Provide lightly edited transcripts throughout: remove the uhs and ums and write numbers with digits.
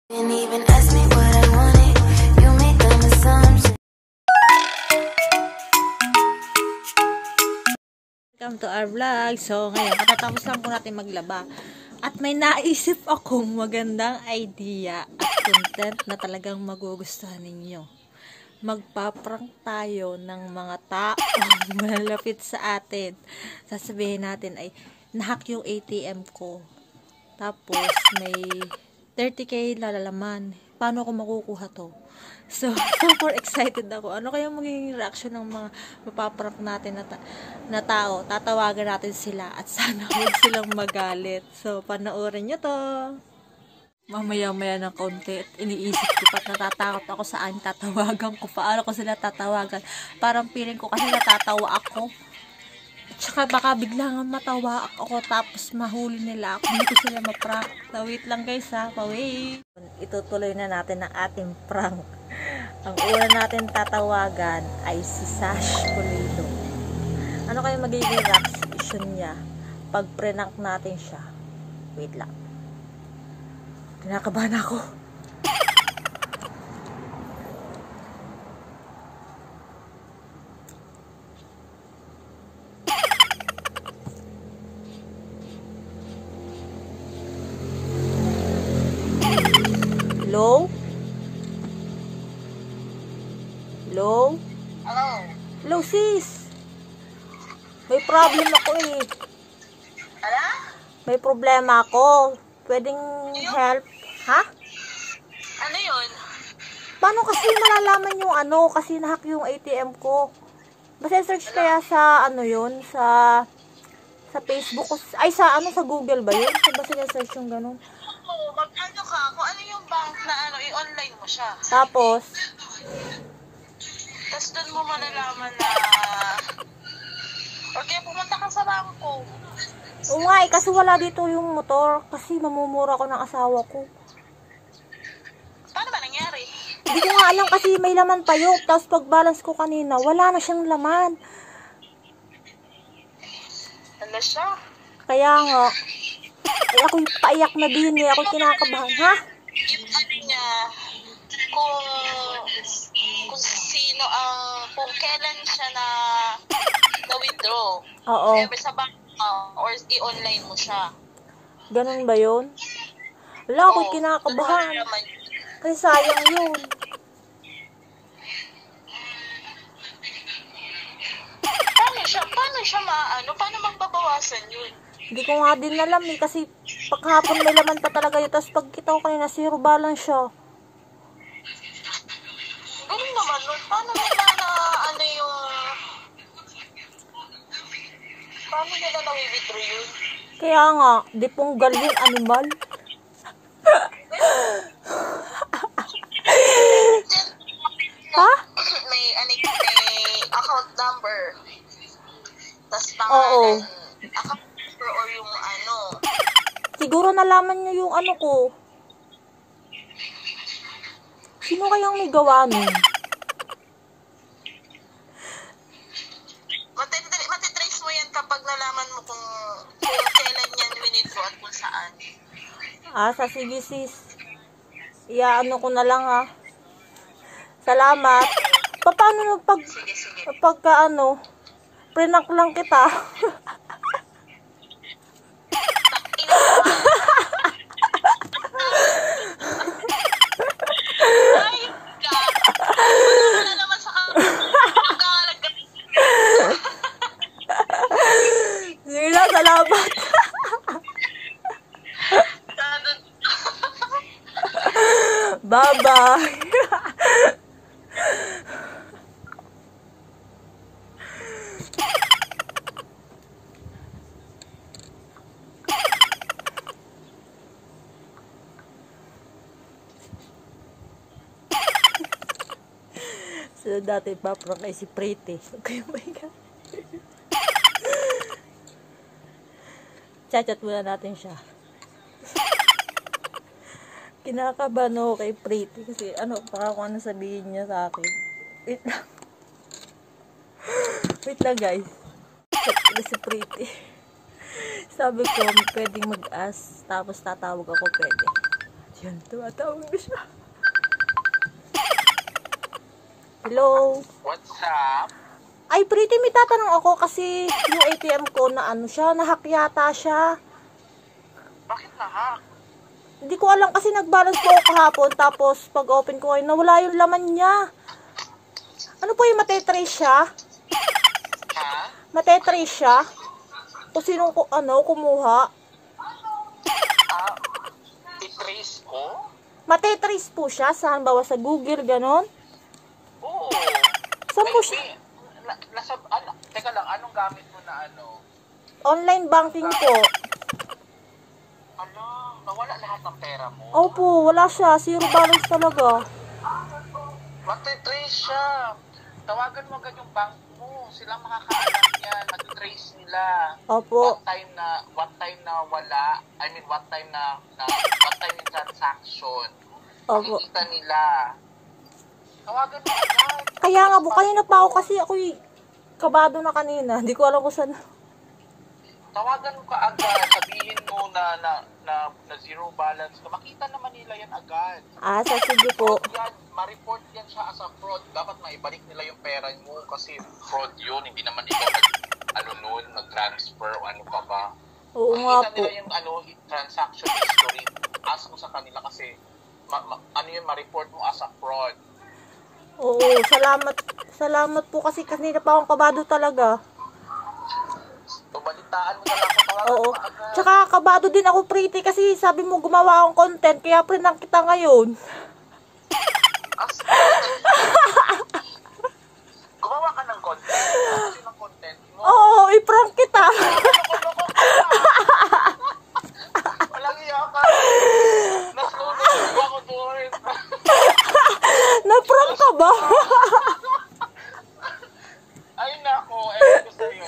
Didn't even ask me what I wanted. You made them assumptions. Welcome to our vlog. So, ngayon, katatapos lang po natin maglaba. At may naisip akong magandang idea at content na talagang magugustuhan ninyo. Magpaprank tayo ng mga taong malapit sa atin. Sasabihin natin ay, nahack yung ATM ko. Tapos, may 30k lalalaman. Paano ako makukuha to? So, super excited ako. Ano kaya magiging reaction ng mga mapaprank natin na tao? Tatawagan natin sila at sana huwag silang magalit. So, panoorin nyo to. Mamaya-maya ng konti, iniisip ko pa't natatakot ako saan tatawagan ko. Paano ko sila tatawagan? Parang feeling ko kasi natatawa ako. Tsaka baka biglang matawa ako tapos mahuli nila ako. Hindi ko sila ma-prank. So, wait lang guys ha. Pa-wait. Itutuloy na natin ang ating prank. Ang una natin tatawagan ay si Sash Pulido. Ano kayo magiging reaction niya pag prank natin siya? Wait lang. Kinakabahan ako. Hello? Hello? Hello? Hello, sis. May problem ako eh. Ala? May problema ako. Pwedeng help? Ha? Ano yun? Paano kasi malalaman yung ano? Kasi nahack yung ATM ko. Basta search kaya sa ano yun? Sa Facebook. Ay, sa Google ba yun? Basta search yung ganun. Oo, mag-ano ka, kung ano yung bank na ano, i-online mo siya. Tapos, Tapos doon mo malalaman na, or kaya pumunta ka sa bangko. oo nga eh, kasi wala dito yung motor. Kasi mamumura ko ng asawa ko. Paano ba nangyari? Hindi ko nga alam kasi may laman pa yun. Tapos pag-balance ko kanina, wala na siyang laman. Ano siya? Kaya nga, ay ako'y paiyak na din eh. Ako'y kinakabahan. Ha? Yung ano niya, kung sino ang, kung kailan siya na-withdraw. Oo. Ever sa bangko, or i-online mo siya. Ganun ba yun? Wala, ako'y Oo, kinakabahan. doon mo malalaman. Kasi sayang yun. Paano siya paano magbabawasan yun? Hindi ko nga din alam eh. Kasi paghapon may laman pa talaga yun. Tapos pag kita ko kanina, zero balance siya. Ganun naman nun. Paano nila paano nila na-withdraw yun? Kaya nga, di punggal yung animal. Ha? may account number. Tapos Oo. pangalan. Account number or yung ano. Siguro nalaman niyo yung ano ko. Sino kayang may gawa nun? Matitrace mo yan kapag nalaman mo kung kailan yan withdraw at kung saan. Sige sis. Ano ko na lang ha. Salamat. Paano Sige. pagka prank lang kita. Ay, God! Wala naman sa kagalag. Sige na, salamat. Bye-bye. So, dati paprank ay si Pretty. Okay, oh my God. Chat-chat muna natin siya. Kinakabahan ako kay Pretty kasi baka kung ano sabihin niya sa akin. Wait lang. Wait lang guys. Chat ko si Pretty. Sabi ko, pwedeng mag-ask, tapos tatawag ako, pwede. Yan, tumatawag na siya. Hello? What's up? Ay, pretty, may tatanong ako kasi yung ATM ko na ano siya, nahack yata siya. Bakit nahack? Hindi ko alam kasi nag-balance po ako kahapon tapos pag open ko ay nawala yung laman niya. Ano po yung matetrace siya? Ha? Matetrace siya? O sinong kumuha? I-trace ko? Matetrace po siya, saan bawa sa Google, ganon? Oo. Saan po siya? Teka lang, anong gamit mo na ano? Online banking po. Ano? Nawala lahat ng pera mo? Opo, wala siya. Zero balance talaga. Matitrace siya. Tawagan mo agad yung bank mo. Sila makakaalam yan. Matitrace nila. Opo. What time na wala, what time yung transaction. Opo. Makikita nila. Tawagan mo agad. Kaya nga po, kanina pa ako kasi ako'y kabado na kanina. Hindi ko alam kung saan. Tawagan mo ka agad. Sabihin mo na zero balance ka. Makita naman nila yan agad. Sige po. Yan, ma-report yan siya as a fraud. Dapat maibalik nila yung pera mo kasi fraud yun. Hindi naman ikaw nag-transfer o ano pa ba. Oo nga Makita po. nila yung transaction history. Ask mo sa kanila kasi ma-report mo as a fraud. Oo, salamat. Salamat po kasi kanina pa akong kabado talaga. So, balitaan mo na lang kung tawagan Oo. mo agad. Tsaka kabado din ako, pretty, kasi sabi mo gumawa akong content, kaya prinang kita ngayon. Gumawa ka ng content. Kasi ng content mo. Oo, i-prank kita. Walang iya ka. Nasunod ako doon. Na-prank ka ba? Ay nako, ewan ko sa'yo.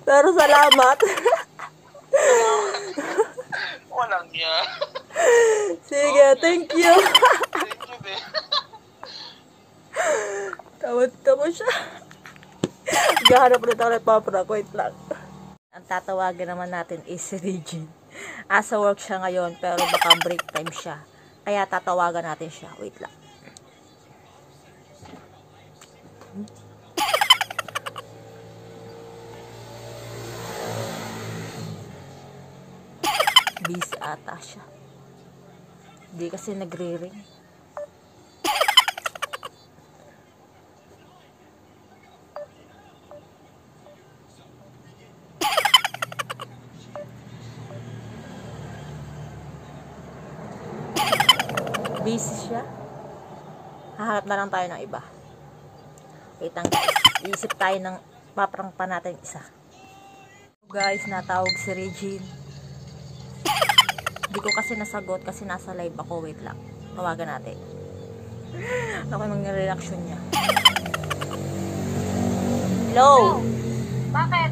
Pero salamat. Walang iya. Sige, thank you. Thank you, babe. Tawad-tawa siya. Gahanap ulit ako ng papra. Wait lang. Ang tatawagan naman natin is si Regine. Asa work siya ngayon, pero baka break time siya. Kaya tatawagan natin siya. Wait lang. Busy ata siya. Hindi kasi nagre-ring. Busy siya. Hahanap na lang tayo ng iba. Wait lang guys. Iisip tayo ng paprang pa natin isa. Guys, natawag si Regine. Hindi ko kasi nasagot kasi nasa live ako. Wait lang. Tawagan natin. Ako yung mga reaction niya. Hello? Bakit?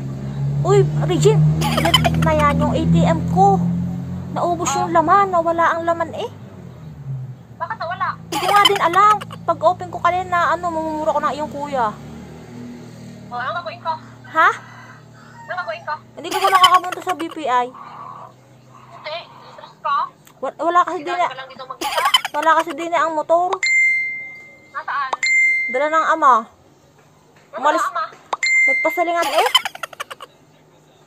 Uy, Regine. Nag-tech na yan yung ATM ko. Naubos yung laman. Nawala ang laman eh. Bakit nawala? Hindi ko nga din alam. Pag open ko kanina, mamumura ko na iyong kuya. Ano gagawin ko? Ha? Ano gagawin ko? Hindi ko ba nakakapunta sa BPI? Hindi, stress ka? Wala kasi din Ka lang dito mag-isa? wala kasi din ang motor. Nasaan? Dala ng ama. Umalis. Ama? Nagpasalingan eh.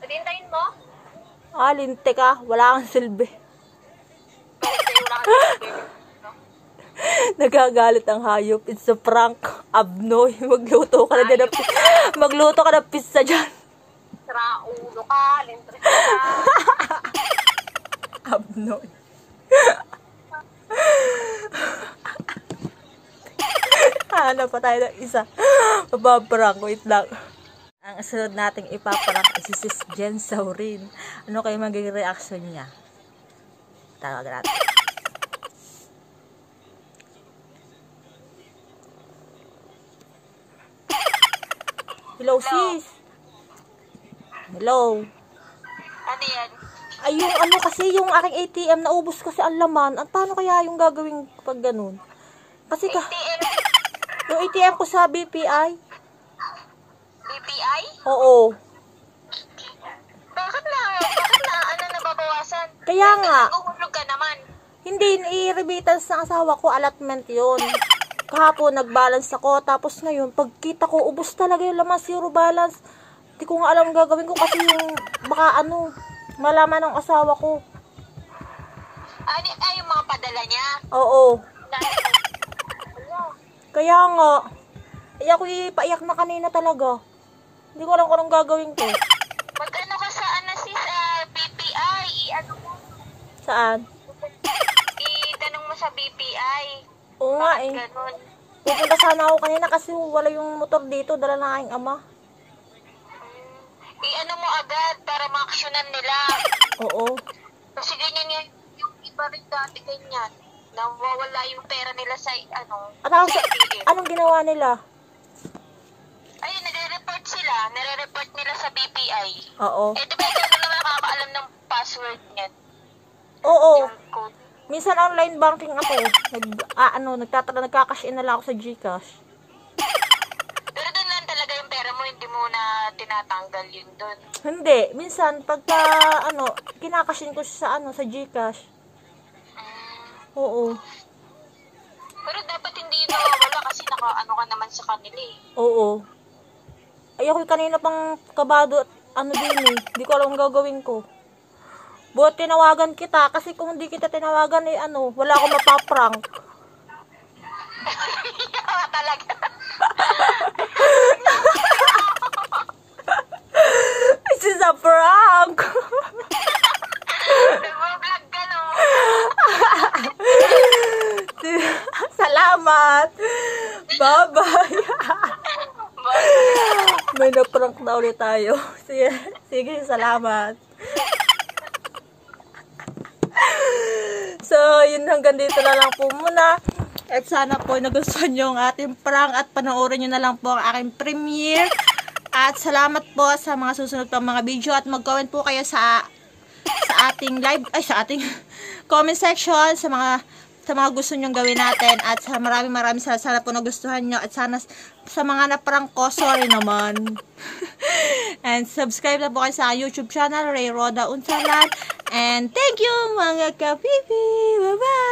Natintayin mo? Linte ka. Wala kang silbi. Hindi, wala ka dito. Nagagalit ang hayop. It's a prank. Abnoy. Magluto ka na dyan. Magluto ka ng pizza dyan. Sira ulo ka, lintres ka. Abnoy. Hanap pa tayo ng isa. Mapaprank. Wait lang. Ang sunod nating ipaprank is si Sis Jen Saurin. Ano kayo magiging reaction niya? Tawagan natin. Hello, sis. Hello. Ano yan? Ay, yung ano kasi, yung aking ATM, naubos kasi ang laman. Paano kaya yung gagawin pag ganun? Kasi ATM? yung ATM ko sa BPI. BPI? Oo. Bakit na nababawasan? Kaya nga. Naguhulog ka naman. Hindi, i-remittance ng asawa ko, allotment yun. Kahapon, nag-balance ako, tapos ngayon, pagkita ko, ubos talaga yung laman, zero balance. Hindi ko nga alam ang gagawin ko kasi yung, baka malaman ng asawa ko. Yung mga padala niya. Oo. Kaya nga, ako ipaiyak na kanina talaga. Hindi ko alam kung anong gagawin ko. Mag-ano ka sa BPI, i-ano mo. Saan? Itanong mo sa BPI. Oo nga eh. Ganun. Pupunta sana ako kanina kasi wala yung motor dito, dala na aking ama. I-ano mo agad para ma-actionan nila. Oo. Kasi ganyan yung iba rin dati ganyan. Nawawala yung pera nila sa Anong ginawa nila? Ayun, nare-report sila. Nare-report nila sa BPI. Oo. Di ba ikaw na nakakaalam ng password niyan? Oo. Yung code. Minsan online banking ako. Nagkakash in na lang ako sa GCash. Pero doon lang talaga yung pera mo, hindi mo na tinatanggal yun doon. Hindi. Minsan, pagka, kinakashin ko sa GCash. Oo. Pero dapat hindi yun nawawala kasi naka-ano ka naman sa kanila eh. Oo. Ay, ako kanina pang kabado at din eh. Hindi ko alam ang gagawin ko. Buat tinawagan kita kasi kung hindi kita tinawagan wala akong mapaprank. Yawa talaga. This is a prank! Nag-vlog ka no? Salamat! Bye-bye! May na-prank na ulit tayo. Sige, salamat. So, yun hanggang dito na lang po muna. At sana po nagustuhan nyo ang ating prank at panoorin nyo na lang po ang aking premiere. At salamat po sa mga susunod pang mga video at mag-comment po kayo sa ating sa ating comment section sa mga gusto nyong gawin natin at sa maraming sana po nagustuhan nyo at sana sa mga na-prank ko, sorry naman. And subscribe na po kayo sa YouTube channel, Ray Roda Unsalan. And thank you mga kapipi! Bye-bye!